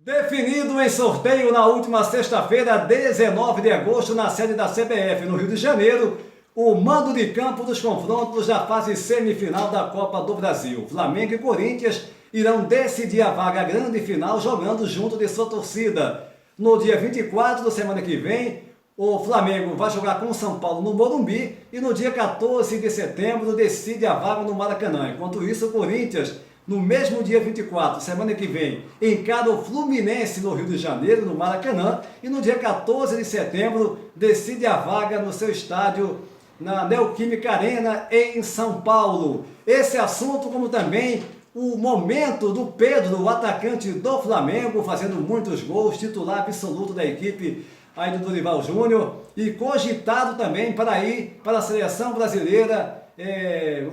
Definido em sorteio na última sexta-feira, 19 de agosto, na sede da CBF, no Rio de Janeiro, o mando de campo dos confrontos da fase semifinal da Copa do Brasil. Flamengo e Corinthians irão decidir a vaga grande final jogando junto de sua torcida. No dia 24 da semana que vem, o Flamengo vai jogar com o São Paulo no Morumbi e no dia 14 de setembro decide a vaga no Maracanã. Enquanto isso, o Corinthians, no mesmo dia 24, semana que vem, encara o Fluminense no Rio de Janeiro, no Maracanã, e no dia 14 de setembro decide a vaga no seu estádio na Neoquímica Arena, em São Paulo. Esse assunto, como também o momento do Pedro, o atacante do Flamengo, fazendo muitos gols, titular absoluto da equipe aí do Dorival Júnior, e cogitado também para ir para a seleção brasileira.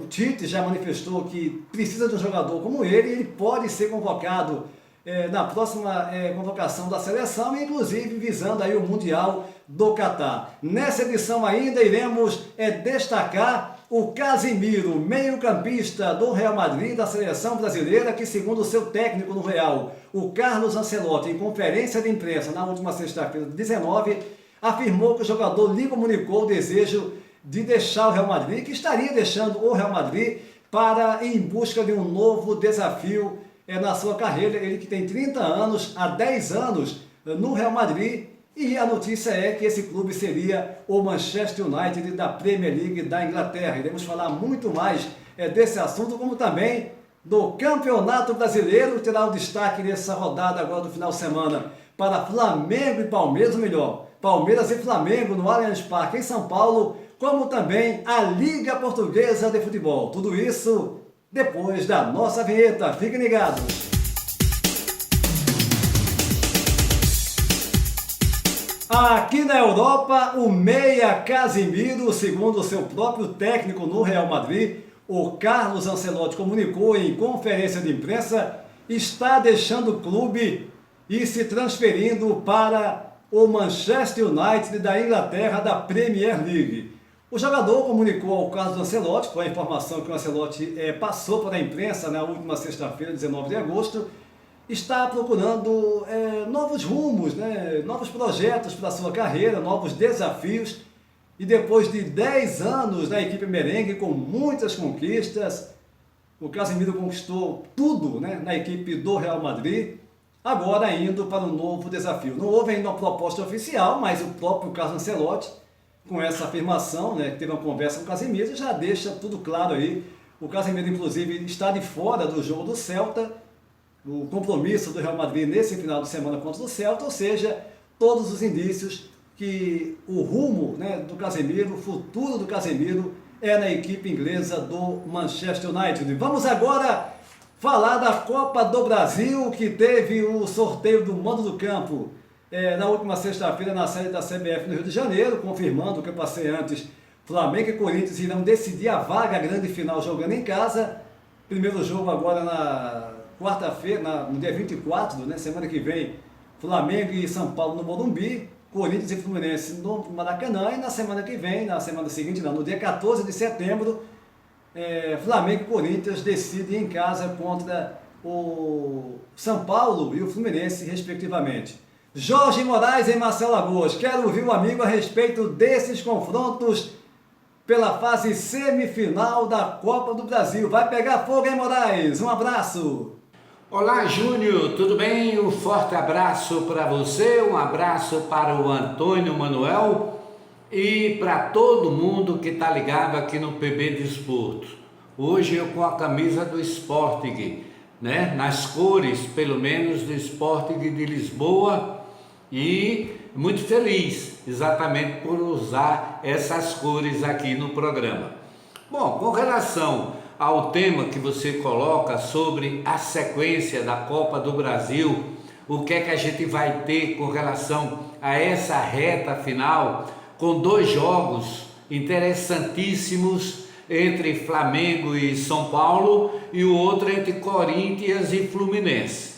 O Tite já manifestou que precisa de um jogador como ele pode ser convocado na próxima convocação da seleção, inclusive visando aí o Mundial do Catar. Nessa edição ainda iremos destacar o Casemiro, meio-campista do Real Madrid, da seleção brasileira, que segundo o seu técnico no Real, o Carlos Ancelotti, em conferência de imprensa na última sexta-feira, 19, afirmou que o jogador lhe comunicou o desejo de deixar o Real Madrid, que estaria deixando o Real Madrid para ir em busca de um novo desafio na sua carreira. Ele que tem 30 anos, há 10 anos no Real Madrid, e a notícia é que esse clube seria o Manchester United da Premier League da Inglaterra. Iremos falar muito mais desse assunto, como também do Campeonato Brasileiro, que terá o destaque nessa rodada agora do final de semana para Flamengo e Palmeiras, ou melhor, Palmeiras e Flamengo no Allianz Parque em São Paulo, como também a Liga Portuguesa de Futebol. Tudo isso depois da nossa vinheta. Fiquem ligados! Aqui na Europa, o meia Casemiro, segundo o seu próprio técnico no Real Madrid, o Carlos Ancelotti, comunicou em conferência de imprensa, está deixando o clube e se transferindo para o Manchester United da Inglaterra da Premier League. O jogador comunicou ao Carlos Ancelotti, com a informação que o Ancelotti passou para a imprensa na última sexta-feira, 19 de agosto, está procurando novos rumos, novos projetos para a sua carreira, novos desafios. E depois de 10 anos na equipe merengue, com muitas conquistas, o Casemiro conquistou tudo na equipe do Real Madrid, agora indo para um novo desafio. Não houve ainda uma proposta oficial, mas o próprio Carlos Ancelotti, com essa afirmação, que teve uma conversa com o Casemiro, já deixa tudo claro aí. O Casemiro, inclusive, está de fora do jogo do Celta, o compromisso do Real Madrid nesse final de semana contra o Celta, ou seja, todos os indícios que o rumo do Casemiro, o futuro do Casemiro é na equipe inglesa do Manchester United. Vamos agora falar da Copa do Brasil, que teve o sorteio do mando do campo na última sexta-feira na sede da CBF no Rio de Janeiro, confirmando o que eu passei antes. Flamengo e Corinthians irão decidir a vaga grande final jogando em casa. Primeiro jogo agora na quarta-feira, no dia 24, semana que vem, Flamengo e São Paulo no Morumbi, Corinthians e Fluminense no Maracanã, e na semana que vem, na semana seguinte, no dia 14 de setembro, Flamengo e Corinthians decidem em casa contra o São Paulo e o Fluminense, respectivamente. Jorge Moraes em Marcelo Alagoas, quero ouvir o amigo a respeito desses confrontos pela fase semifinal da Copa do Brasil. Vai pegar fogo, hein, Moraes? Um abraço! Olá, Júnior, tudo bem? Um forte abraço para você, um abraço para o Antônio Manuel e para todo mundo que está ligado aqui no PB Desporto. Hoje eu com a camisa do Sporting, nas cores, pelo menos, do Sporting de Lisboa, e muito feliz exatamente por usar essas cores aqui no programa. Bom, com relação ao tema que você coloca sobre a sequência da Copa do Brasil, o que é que a gente vai ter com relação a essa reta final, com 2 jogos interessantíssimos entre Flamengo e São Paulo e o outro entre Corinthians e Fluminense.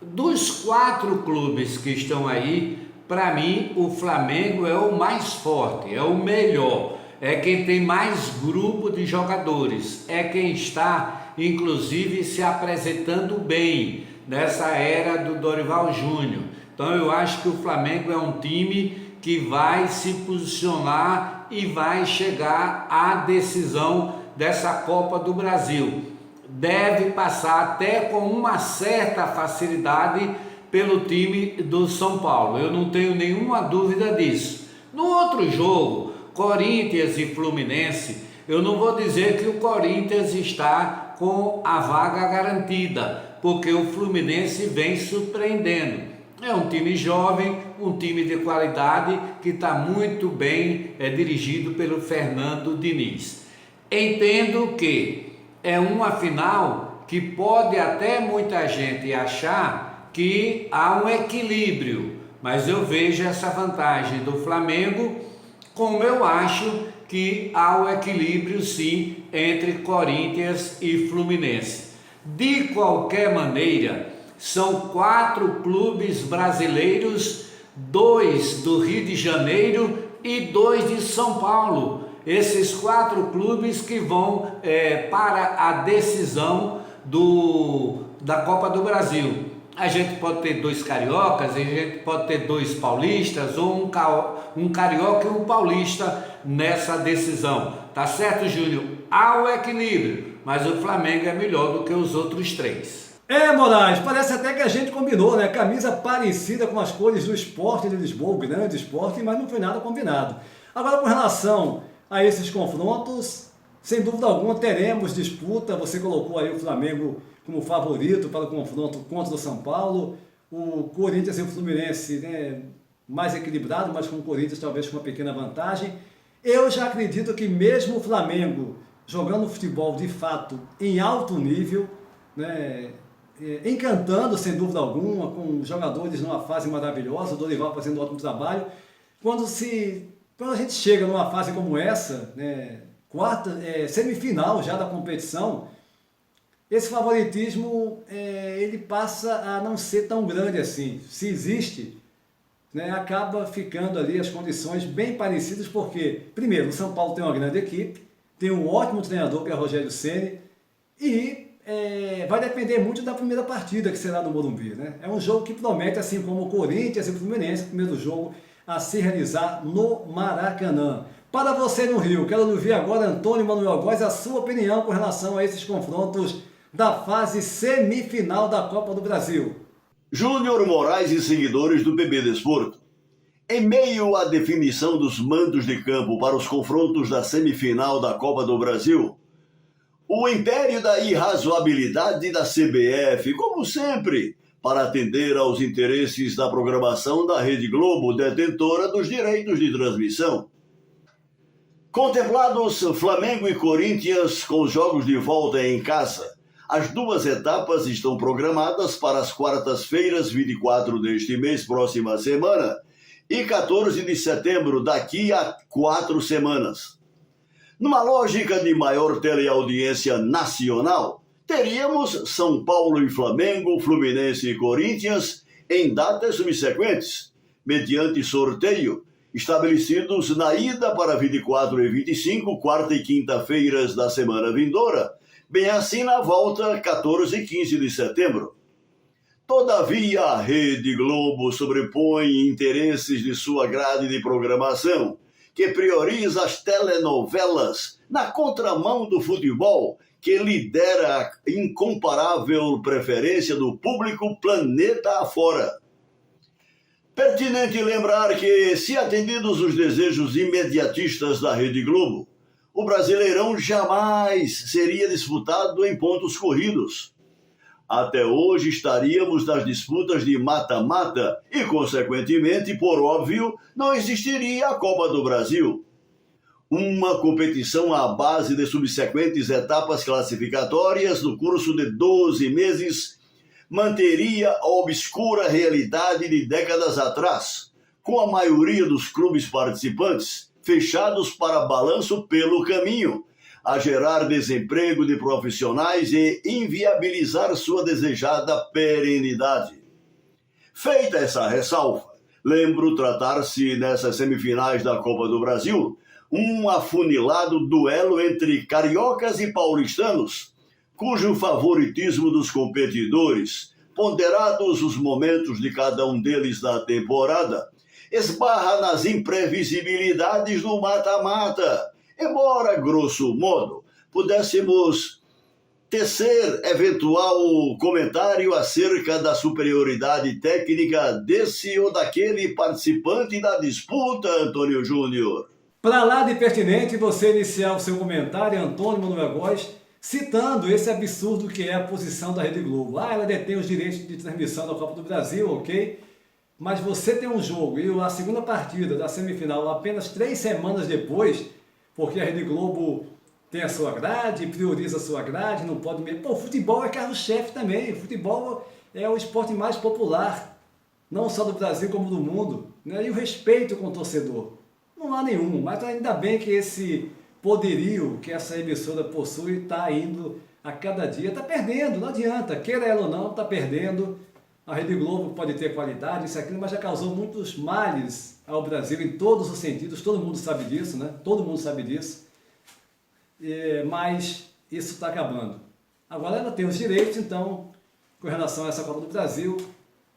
Dos 4 clubes que estão aí, para mim o Flamengo é o mais forte, é o melhor. É quem tem mais grupo de jogadores, é quem está, inclusive, se apresentando bem, nessa era do Dorival Júnior. Então eu acho que o Flamengo é um time que vai se posicionar e vai chegar à decisão dessa Copa do Brasil. Deve passar até com uma certa facilidade pelo time do São Paulo. Eu não tenho nenhuma dúvida disso. No outro jogo, Corinthians e Fluminense, eu não vou dizer que o Corinthians está com a vaga garantida, porque o Fluminense vem surpreendendo. É um time jovem, um time de qualidade que está muito bem dirigido pelo Fernando Diniz. Entendo que é uma final que pode até muita gente achar que há um equilíbrio, mas eu vejo essa vantagem do Flamengo, como eu acho que há um equilíbrio sim entre Corinthians e Fluminense. De qualquer maneira, são 4 clubes brasileiros, 2 do Rio de Janeiro e 2 de São Paulo. Esses 4 clubes que vão para a decisão da Copa do Brasil. A gente pode ter 2 cariocas, a gente pode ter 2 paulistas, ou um carioca e um paulista nessa decisão. Tá certo, Júnior? Há o equilíbrio, mas o Flamengo é melhor do que os outros 3. Moraes, parece até que a gente combinou, né? Camisa parecida com as cores do Sport de Lisboa, o grande Sport, mas não foi nada combinado. Agora, com relação a esses confrontos, sem dúvida alguma teremos disputa. Você colocou aí o Flamengo como favorito para o confronto contra o São Paulo. O Corinthians e o Fluminense, né, mais equilibrado, mas com o Corinthians talvez com uma pequena vantagem. Eu já acredito que mesmo o Flamengo jogando futebol de fato em alto nível, né, encantando sem dúvida alguma, com jogadores numa fase maravilhosa, o Dorival fazendo um ótimo trabalho, quando a gente chega numa fase como essa, né, semifinal já da competição, esse favoritismo ele passa a não ser tão grande assim. Se existe, né, acaba ficando ali as condições bem parecidas, porque, primeiro, o São Paulo tem uma grande equipe, tem um ótimo treinador que é Rogério Ceni, e vai depender muito da primeira partida, que será no Morumbi, né? É um jogo que promete, assim como o Corinthians e o Fluminense, o primeiro jogo a se realizar no Maracanã. Para você no Rio, quero ouvir agora, Antônio Manuel Góes, a sua opinião com relação a esses confrontos da fase semifinal da Copa do Brasil. Júnior Moraes e seguidores do PB Desporto. Em meio à definição dos mandos de campo para os confrontos da semifinal da Copa do Brasil, o império da irrazoabilidade da CBF, como sempre, para atender aos interesses da programação da Rede Globo, detentora dos direitos de transmissão. Contemplados Flamengo e Corinthians com os jogos de volta em casa, as 2 etapas estão programadas para as quartas-feiras, 24 deste mês, próxima semana, e 14 de setembro, daqui a 4 semanas. Numa lógica de maior teleaudiência nacional, teríamos São Paulo e Flamengo, Fluminense e Corinthians em datas subsequentes, mediante sorteio, estabelecidos na ida para 24 e 25, quarta e quinta-feiras da semana vindoura, bem assim na volta 14 e 15 de setembro. Todavia, a Rede Globo sobrepõe interesses de sua grade de programação, que prioriza as telenovelas na contramão do futebol, que lidera a incomparável preferência do público planeta afora. Pertinente lembrar que, se atendidos os desejos imediatistas da Rede Globo, o Brasileirão jamais seria disputado em pontos corridos. Até hoje estaríamos nas disputas de mata-mata e, consequentemente, por óbvio, não existiria a Copa do Brasil. Uma competição à base de subsequentes etapas classificatórias no curso de 12 meses manteria a obscura realidade de décadas atrás, com a maioria dos clubes participantes fechados para balanço pelo caminho, a gerar desemprego de profissionais e inviabilizar sua desejada perenidade. Feita essa ressalva, lembro tratar-se nessas semifinais da Copa do Brasil um afunilado duelo entre cariocas e paulistanos, cujo favoritismo dos competidores ponderados os momentos de cada um deles na temporada, esbarra nas imprevisibilidades do mata-mata, embora, grosso modo, pudéssemos tecer eventual comentário acerca da superioridade técnica desse ou daquele participante da disputa, Antônio Júnior. Para lá de pertinente você iniciar o seu comentário, Antônio Manuel Góes, citando esse absurdo que é a posição da Rede Globo. Ela detém os direitos de transmissão da Copa do Brasil, ok? Mas você tem um jogo e a segunda partida da semifinal apenas 3 semanas depois, porque a Rede Globo tem a sua grade, prioriza a sua grade, não pode... Pô, o futebol é carro-chefe também, o futebol é o esporte mais popular, não só do Brasil como do mundo, né? E o respeito com o torcedor, não há nenhum, mas ainda bem que esse poderio que essa emissora possui está indo a cada dia, está perdendo, não adianta, queira ela ou não, está perdendo. A Rede Globo pode ter qualidade, isso e aquilo, mas já causou muitos males ao Brasil em todos os sentidos, todo mundo sabe disso, né? Todo mundo sabe disso. Mas isso está acabando. Agora ela tem os direitos, então, com relação a essa Copa do Brasil,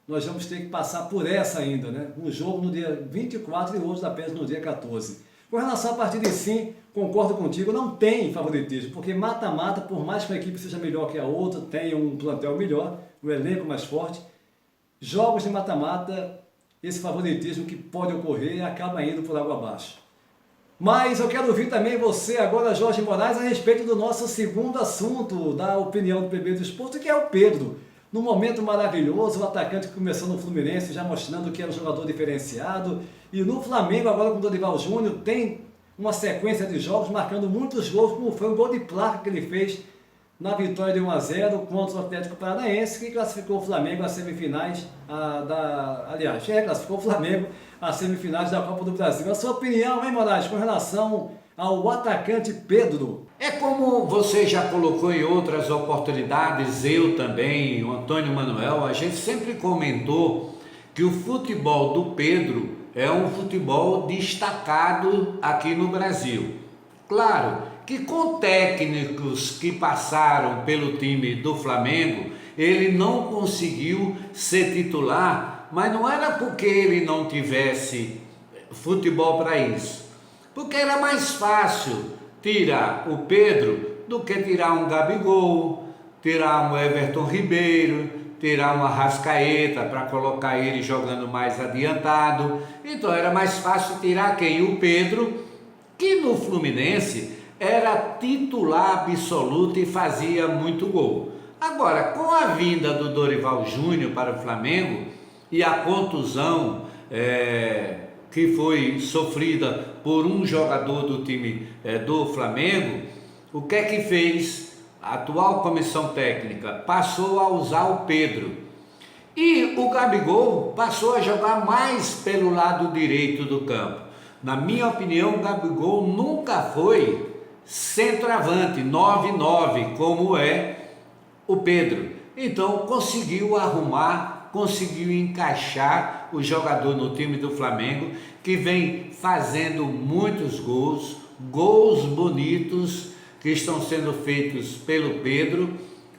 nós vamos ter que passar por essa ainda, né? Um jogo no dia 24 e outro apenas no dia 14. Com relação à partida em si, concordo contigo, não tem favoritismo, porque mata-mata, por mais que uma equipe seja melhor que a outra, tenha um plantel melhor, um elenco mais forte, jogos de mata-mata, esse favoritismo que pode ocorrer acaba indo por água abaixo. Mas eu quero ouvir também você agora, Jorge Moraes, a respeito do nosso segundo assunto, da opinião do PB do Esporte, que é o Pedro. Num momento maravilhoso, o atacante que começou no Fluminense, já mostrando que era um jogador diferenciado, e no Flamengo, agora com o Dorival Júnior, tem uma sequência de jogos, marcando muitos gols, como foi o gol de placa que ele fez na vitória de 1-0 contra o Atlético Paranaense, que classificou o Flamengo às semifinais classificou o Flamengo às semifinais da Copa do Brasil. A sua opinião, hein, Moraes, com relação ao atacante Pedro? É como você já colocou em outras oportunidades, eu também, o Antônio Manuel, a gente sempre comentou que o futebol do Pedro é um futebol destacado aqui no Brasil. Claro que com técnicos que passaram pelo time do Flamengo, ele não conseguiu ser titular, mas não era porque ele não tivesse futebol para isso, porque era mais fácil tirar o Pedro do que tirar um Gabigol, tirar um Everton Ribeiro, tirar um Arrascaeta para colocar ele jogando mais adiantado. Então era mais fácil tirar quem? O Pedro, que no Fluminense era titular absoluto e fazia muito gol. Agora, com a vinda do Dorival Júnior para o Flamengo e a contusão que foi sofrida por um jogador do time do Flamengo, o que é que fez a atual comissão técnica? Passou a usar o Pedro. E o Gabigol passou a jogar mais pelo lado direito do campo. Na minha opinião, o Gabigol nunca foi centroavante, 9-9, como é o Pedro. Então conseguiu arrumar, conseguiu encaixar o jogador no time do Flamengo, que vem fazendo muitos gols, gols bonitos que estão sendo feitos pelo Pedro,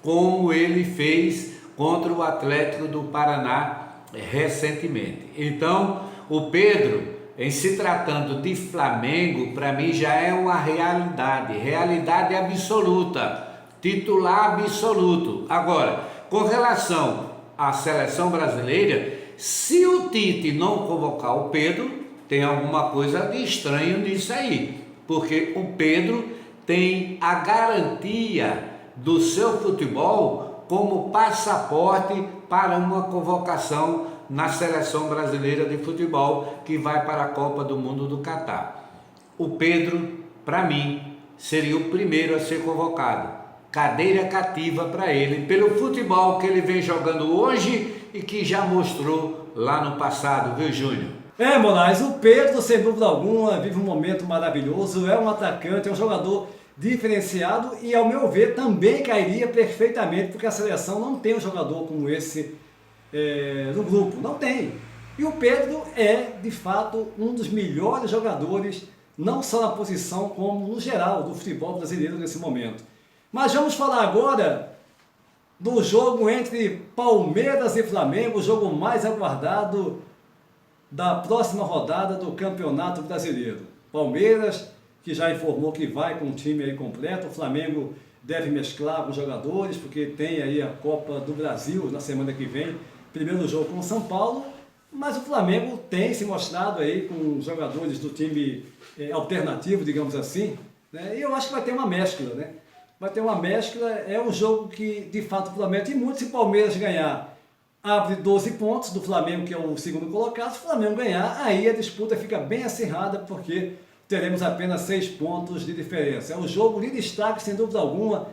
como ele fez contra o Atlético do Paraná recentemente. Então o Pedro, em se tratando de Flamengo, para mim já é uma realidade absoluta, titular absoluto. Agora, com relação à seleção brasileira, se o Tite não convocar o Pedro, tem alguma coisa de estranho nisso aí, porque o Pedro tem a garantia do seu futebol como passaporte para uma convocação na seleção brasileira de futebol que vai para a Copa do Mundo do Catar. O Pedro, para mim, seria o primeiro a ser convocado. Cadeira cativa para ele, pelo futebol que ele vem jogando hoje e que já mostrou lá no passado, viu, Júnior? Moraes, o Pedro, sem dúvida alguma, vive um momento maravilhoso, é um atacante, é um jogador diferenciado e, ao meu ver, também cairia perfeitamente, porque a seleção não tem um jogador como esse no grupo, não tem. E o Pedro é, de fato, um dos melhores jogadores, não só na posição, como no geral, do futebol brasileiro nesse momento. Mas vamos falar agora do jogo entre Palmeiras e Flamengo, o jogo mais aguardado da próxima rodada do Campeonato Brasileiro. Palmeiras, que já informou que vai com o time aí completo, o Flamengo deve mesclar com os jogadores, porque tem aí a Copa do Brasil na semana que vem, primeiro jogo com o São Paulo, mas o Flamengo tem se mostrado aí com jogadores do time alternativo, digamos assim, né? E eu acho que vai ter uma mescla, né? Vai ter uma mescla, é um jogo que de fato promete muito. Se o Palmeiras ganhar, abre 12 pontos do Flamengo, que é o segundo colocado. Se o Flamengo ganhar, aí a disputa fica bem acirrada, porque teremos apenas 6 pontos de diferença. É um jogo de destaque, sem dúvida alguma,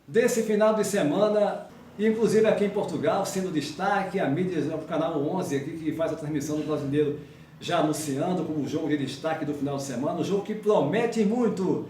desse final de semana, inclusive aqui em Portugal, sendo destaque, a mídia, o canal 11 aqui, que faz a transmissão do Brasileiro, já anunciando como jogo de destaque do final de semana, um jogo que promete muito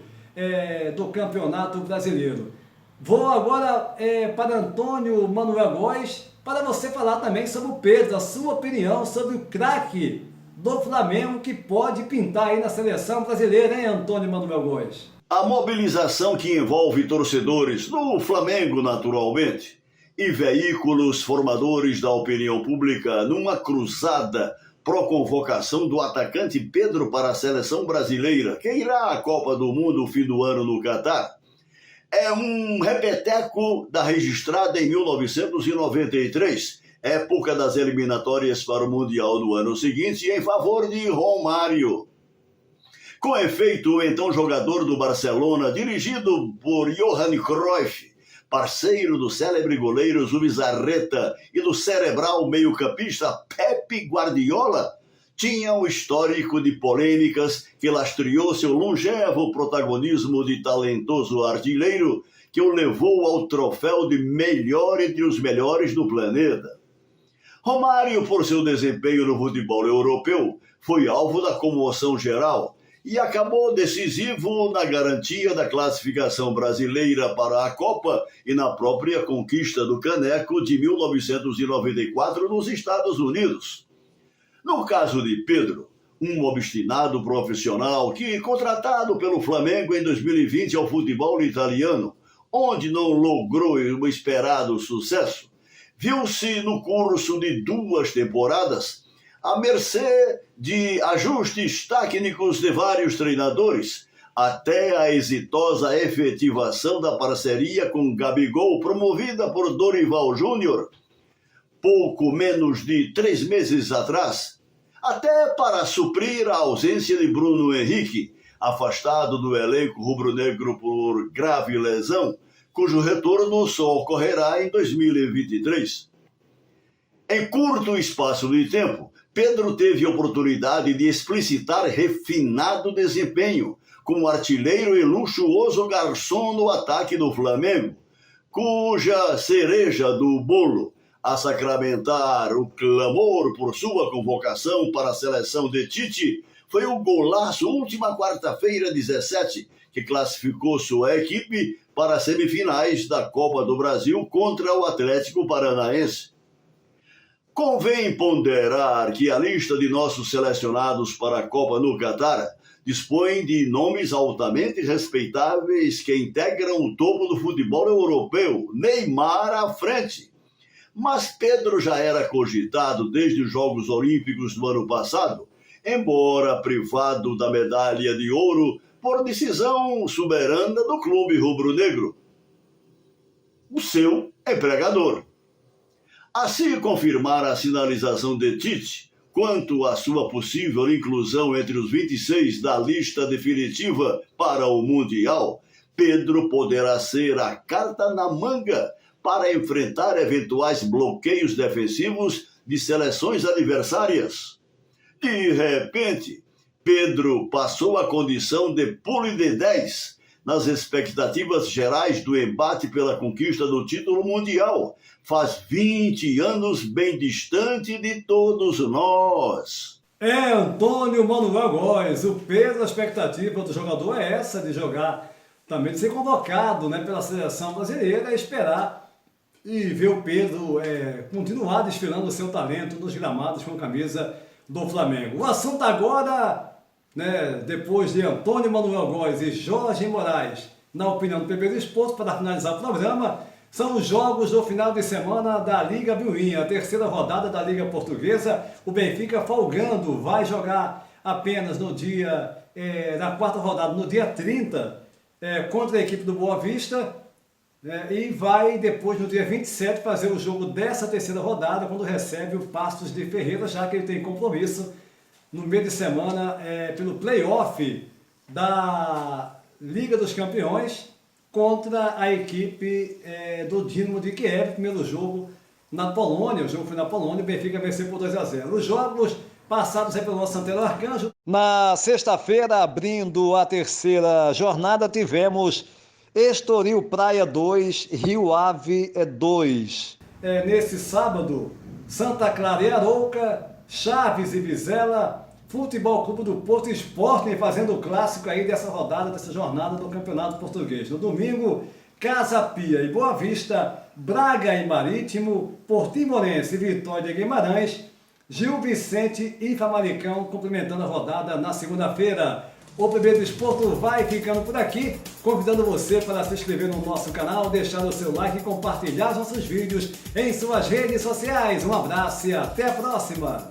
do Campeonato Brasileiro. Vou agora para Antônio Manuel Góes, para você falar também sobre o Pedro, a sua opinião sobre o craque do Flamengo que pode pintar aí na seleção brasileira, hein, Antônio Manuel Góes? A mobilização que envolve torcedores do Flamengo, naturalmente, e veículos formadores da opinião pública numa cruzada pró-convocação do atacante Pedro para a seleção brasileira, que irá à Copa do Mundo no fim do ano no Catar, é um repeteco da registrada em 1993, época das eliminatórias para o Mundial no ano seguinte, em favor de Romário. Com efeito, o então jogador do Barcelona, dirigido por Johan Cruyff, parceiro do célebre goleiro Zubizarreta e do cerebral meio-campista Pepe Guardiola, tinha um histórico de polêmicas que lastreou seu longevo protagonismo de talentoso artilheiro que o levou ao troféu de melhor entre os melhores do planeta. Romário, por seu desempenho no futebol europeu, foi alvo da comoção geral e acabou decisivo na garantia da classificação brasileira para a Copa e na própria conquista do caneco de 1994 nos Estados Unidos. No caso de Pedro, um obstinado profissional que, contratado pelo Flamengo em 2020 ao futebol italiano, onde não logrou o esperado sucesso, viu-se no curso de 2 temporadas à mercê de ajustes técnicos de vários treinadores, até a exitosa efetivação da parceria com Gabigol, promovida por Dorival Júnior, pouco menos de 3 meses atrás, até para suprir a ausência de Bruno Henrique, afastado do elenco rubro-negro por grave lesão, cujo retorno só ocorrerá em 2023. Em curto espaço de tempo, Pedro teve oportunidade de explicitar refinado desempenho como artilheiro e luxuoso garçom no ataque do Flamengo, cuja cereja do bolo a sacramentar o clamor por sua convocação para a seleção de Tite foi o golaço última quarta-feira 17, que classificou sua equipe para as semifinais da Copa do Brasil contra o Atlético Paranaense. Convém ponderar que a lista de nossos selecionados para a Copa no Catar dispõe de nomes altamente respeitáveis que integram o topo do futebol europeu, Neymar à frente. Mas Pedro já era cogitado desde os Jogos Olímpicos do ano passado, embora privado da medalha de ouro por decisão soberana do clube rubro-negro, o seu empregador. Assim confirmar a sinalização de Tite quanto à sua possível inclusão entre os 26 da lista definitiva para o Mundial, Pedro poderá ser a carta na manga para enfrentar eventuais bloqueios defensivos de seleções adversárias. De repente, Pedro passou a condição de pule de 10 nas expectativas gerais do embate pela conquista do título mundial. Faz 20 anos bem distante de todos nós. Antônio Manuel Góes, o Pedro, a expectativa do jogador é essa, de jogar, também de ser convocado, né, pela seleção brasileira, esperar e ver o Pedro continuar desfilando o seu talento nos gramados com a camisa do Flamengo. O assunto agora, né, depois de Antônio Manuel Góes e Jorge Moraes, na opinião do PB do Esporte, para finalizar o programa, São os jogos do final de semana da Liga Biuim, a terceira rodada da Liga Portuguesa. O Benfica folgando, vai jogar apenas no dia, na quarta rodada, no dia 30, contra a equipe do Boa Vista. E vai depois, no dia 27, fazer o jogo dessa terceira rodada, quando recebe o Paços de Ferreira, já que ele tem compromisso no meio de semana pelo play-off da Liga dos Campeões contra a equipe do Dinamo de Kiev, primeiro jogo na Polônia. O jogo foi na Polônia, o Benfica venceu por 2-0. Os jogos passados pelo nosso Santero Arcanjo. Na sexta-feira, abrindo a terceira jornada, tivemos Estoril Praia 2, Rio Ave 2. Nesse sábado, Santa Clara e Arouca, Chaves e Vizela, Futebol Clube do Porto e Sporting fazendo o clássico aí dessa rodada, dessa jornada do Campeonato Português. No domingo, Casa Pia e Boa Vista, Braga e Marítimo, Portimonense e Vitória de Guimarães, Gil Vicente e Famalicão complementando a rodada na segunda-feira. O PB do Esporte vai ficando por aqui, convidando você para se inscrever no nosso canal, deixar o seu like e compartilhar os nossos vídeos em suas redes sociais. Um abraço e até a próxima!